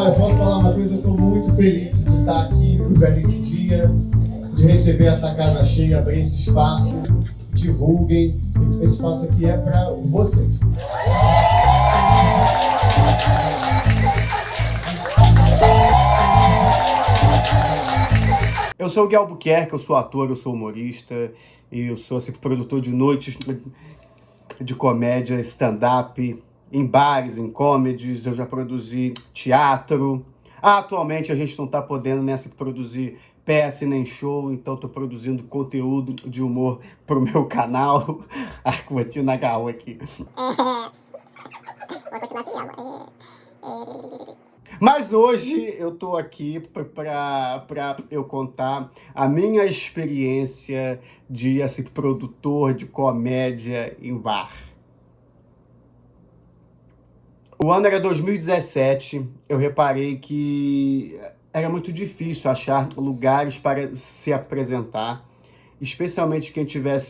Olha, posso falar uma coisa? Eu estou muito feliz de estar aqui nesse dia, de receber essa casa cheia, abrir esse espaço. Divulguem. Esse espaço aqui é para vocês. Eu sou o Gui Albuquerque, eu sou ator, eu sou humorista e eu sou produtor de noites de comédia, stand-up, em bares, em comedies. Eu já produzi teatro. Atualmente a gente não está podendo produzir peça nem show, então estou produzindo conteúdo de humor pro meu canal. Vou te nagar aqui. Vou continuar assim, Mas hoje eu tô aqui para eu contar a minha experiência de produtor de comédia em bar. O ano era 2017, eu reparei que era muito difícil achar lugares para se apresentar, especialmente quem estiver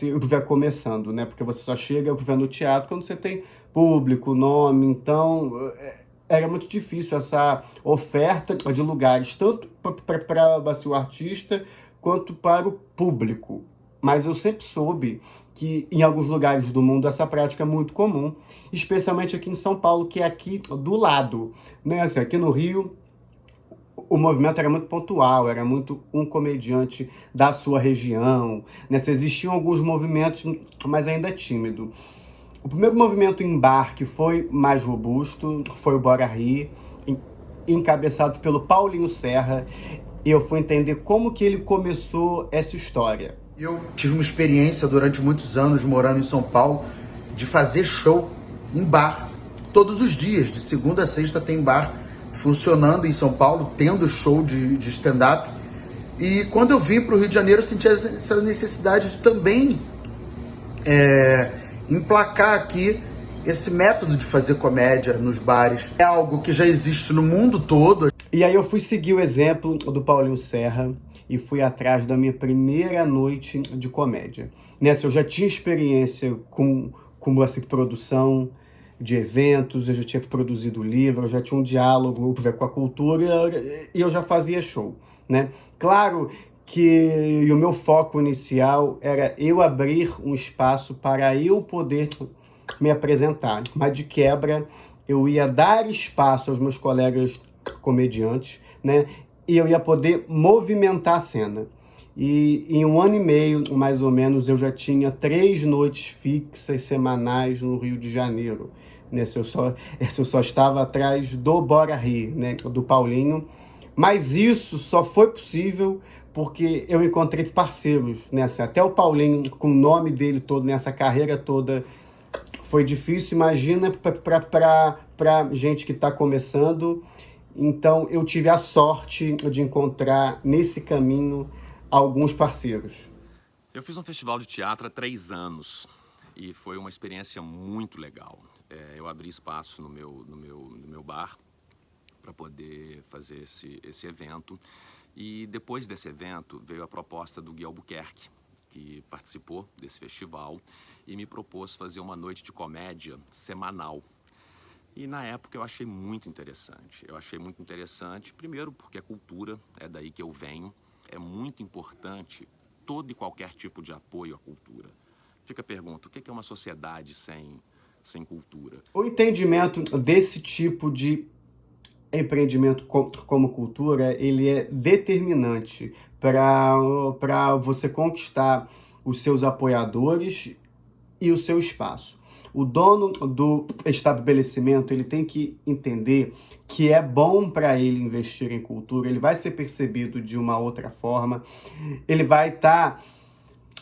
começando, né? Porque você só chega no teatro quando você tem público, nome, então era muito difícil essa oferta de lugares, tanto para o artista quanto para o público. Mas eu sempre soube que em alguns lugares do mundo essa prática é muito comum, especialmente aqui em São Paulo, que é aqui do lado, né? Assim, aqui no Rio, o movimento era muito pontual, era muito um comediante da sua região, né? Existiam alguns movimentos, mas ainda tímido. O primeiro movimento em bar que foi mais robusto foi o Bora Rir, encabeçado pelo Paulinho Serra, e eu fui entender como que ele começou essa história. Eu tive uma experiência durante muitos anos morando em São Paulo de fazer show em bar. Todos os dias, de segunda a sexta, tem bar funcionando em São Paulo, tendo show de stand-up. E quando eu vim para o Rio de Janeiro, eu senti essa necessidade de também emplacar aqui esse método de fazer comédia nos bares. É algo que já existe no mundo todo. E aí eu fui seguir o exemplo do Paulinho Serra e fui atrás da minha primeira noite de comédia. Nessa eu já tinha experiência com produção de eventos, eu já tinha produzido livro, eu já tinha um diálogo com a cultura e eu já fazia show, né? Claro que o meu foco inicial era eu abrir um espaço para eu poder me apresentar, mas de quebra eu ia dar espaço aos meus colegas comediantes, né? E eu ia poder movimentar a cena. E em 1 ano e meio, mais ou menos, eu já tinha 3 noites fixas semanais no Rio de Janeiro. Eu só estava atrás do Bora Rir, né? Do Paulinho. Mas isso só foi possível porque eu encontrei parceiros, né? Até o Paulinho, com o nome dele todo, nessa carreira toda, foi difícil. Imagina para gente que está começando. Então, eu tive a sorte de encontrar nesse caminho alguns parceiros. Eu fiz um festival de teatro há 3 anos e foi uma experiência muito legal. Eu abri espaço no meu bar para poder fazer esse evento. E depois desse evento veio a proposta do Gui Albuquerque, que participou desse festival e me propôs fazer uma noite de comédia semanal. E na época eu achei muito interessante. Primeiro porque a cultura, é daí que eu venho, é muito importante todo e qualquer tipo de apoio à cultura. Fica a pergunta, o que é uma sociedade sem cultura? O entendimento desse tipo de empreendimento como cultura, ele é determinante para você conquistar os seus apoiadores e o seu espaço. O dono do estabelecimento, ele tem que entender que é bom para ele investir em cultura, ele vai ser percebido de uma outra forma, ele vai estar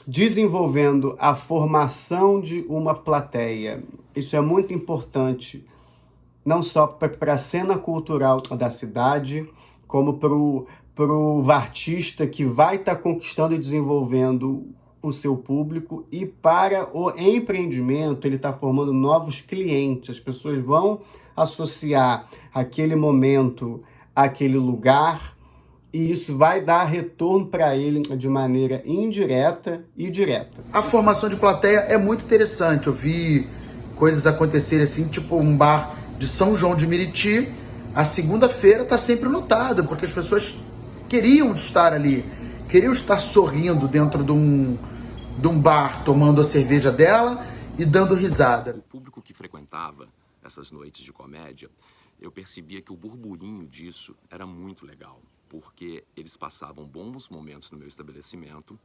desenvolvendo a formação de uma plateia. Isso é muito importante, não só para a cena cultural da cidade, como para o artista que vai estar conquistando e desenvolvendo o seu público, e para o empreendimento ele está formando novos clientes. As pessoas vão associar aquele momento àquele lugar e isso vai dar retorno para ele de maneira indireta e direta. A formação de plateia é muito interessante. Eu vi coisas acontecerem assim, tipo um bar de São João de Meriti, a segunda-feira está sempre lotada, porque as pessoas queriam estar ali, queriam estar sorrindo dentro de um bar, tomando a cerveja dela e dando risada. O público que frequentava essas noites de comédia, eu percebia que o burburinho disso era muito legal, porque eles passavam bons momentos no meu estabelecimento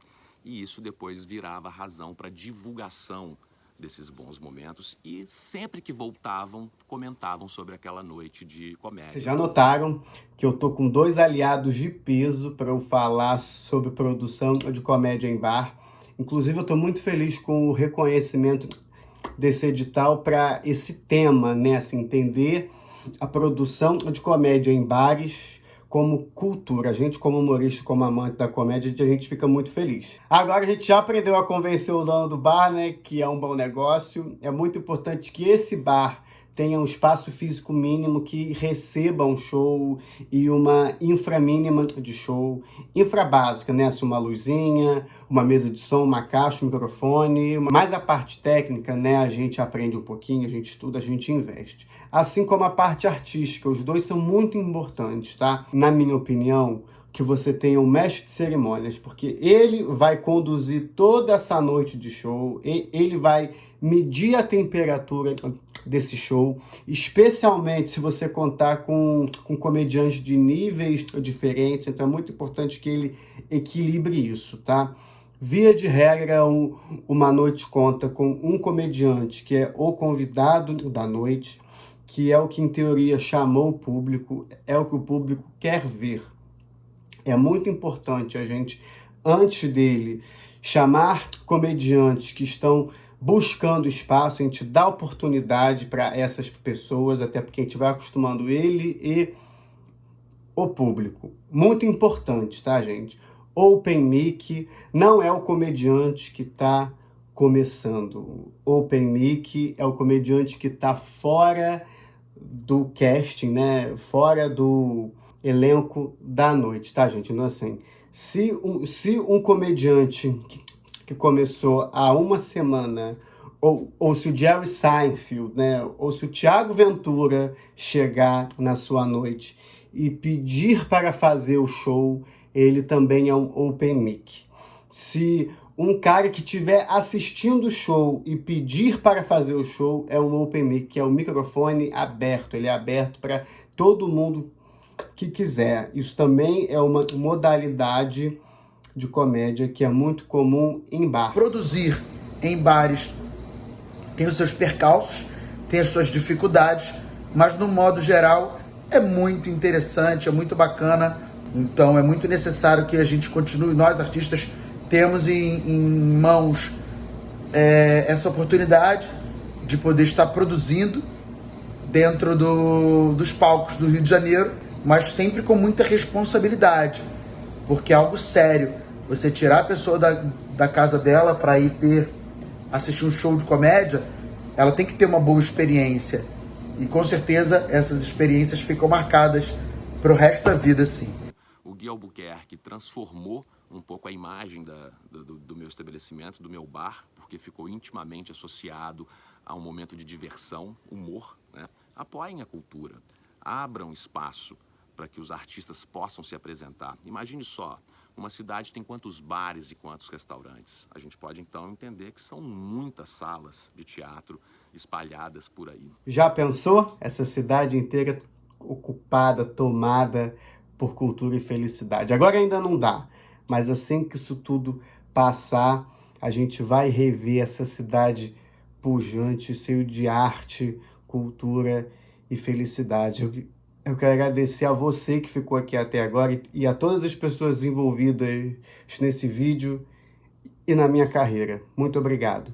e isso depois virava razão para divulgação desses bons momentos e sempre que voltavam, comentavam sobre aquela noite de comédia. Vocês já notaram que eu tô com 2 aliados de peso para eu falar sobre produção de comédia em bar. Inclusive, eu tô muito feliz com o reconhecimento desse edital para esse tema, né? Assim, entender a produção de comédia em bares como cultura. A gente, como humorista, como amante da comédia, a gente fica muito feliz. Agora a gente já aprendeu a convencer o dono do bar, né, que é um bom negócio. É muito importante que esse bar tenha um espaço físico mínimo que receba um show e uma infra mínima de show. Infra básica, né? Assim, uma luzinha, uma mesa de som, uma caixa, um microfone. Mas a parte técnica, né? A gente aprende um pouquinho, a gente estuda, a gente investe. Assim como a parte artística, os dois são muito importantes, tá? Na minha opinião, que você tenha um mestre de cerimônias, porque ele vai conduzir toda essa noite de show, ele vai medir a temperatura desse show, especialmente se você contar com comediantes de níveis diferentes, então é muito importante que ele equilibre isso, tá? Via de regra, uma noite conta com um comediante que é o convidado da noite, que é o que em teoria chamou o público, é o que o público quer ver. É muito importante a gente, antes dele, chamar comediantes que estão buscando espaço, a gente dá oportunidade para essas pessoas, até porque a gente vai acostumando ele e o público. Muito importante, tá, gente? Open mic não é o comediante que está começando. Open mic é o comediante que está fora do casting, né? Fora do elenco da noite, tá, gente? Então, assim, se um comediante que começou há uma semana, ou se o Jerry Seinfeld, né, ou se o Thiago Ventura chegar na sua noite e pedir para fazer o show, ele também é um open mic. Se um cara que estiver assistindo o show e pedir para fazer o show, é um open mic, que é o microfone aberto, ele é aberto para todo mundo que quiser. Isso também é uma modalidade de comédia que é muito comum em bar. Produzir em bares tem os seus percalços, tem as suas dificuldades, mas no modo geral é muito interessante, é muito bacana. Então é muito necessário que a gente continue, nós artistas temos em mãos essa oportunidade de poder estar produzindo dentro dos palcos do Rio de Janeiro, mas sempre com muita responsabilidade, porque é algo sério. Você tirar a pessoa da casa dela para ir assistir um show de comédia, ela tem que ter uma boa experiência. E com certeza essas experiências ficam marcadas para o resto da vida, sim. O Gui Albuquerque transformou um pouco a imagem do meu estabelecimento, do meu bar, porque ficou intimamente associado a um momento de diversão, humor, né? Apoiem a cultura, abram espaço para que os artistas possam se apresentar. Imagine só, uma cidade tem quantos bares e quantos restaurantes? A gente pode então entender que são muitas salas de teatro espalhadas por aí. Já pensou? Essa cidade inteira ocupada, tomada por cultura e felicidade. Agora ainda não dá, mas assim que isso tudo passar, a gente vai rever essa cidade pujante, cheia de arte, cultura e felicidade. Eu quero agradecer a você que ficou aqui até agora e a todas as pessoas envolvidas nesse vídeo e na minha carreira. Muito obrigado.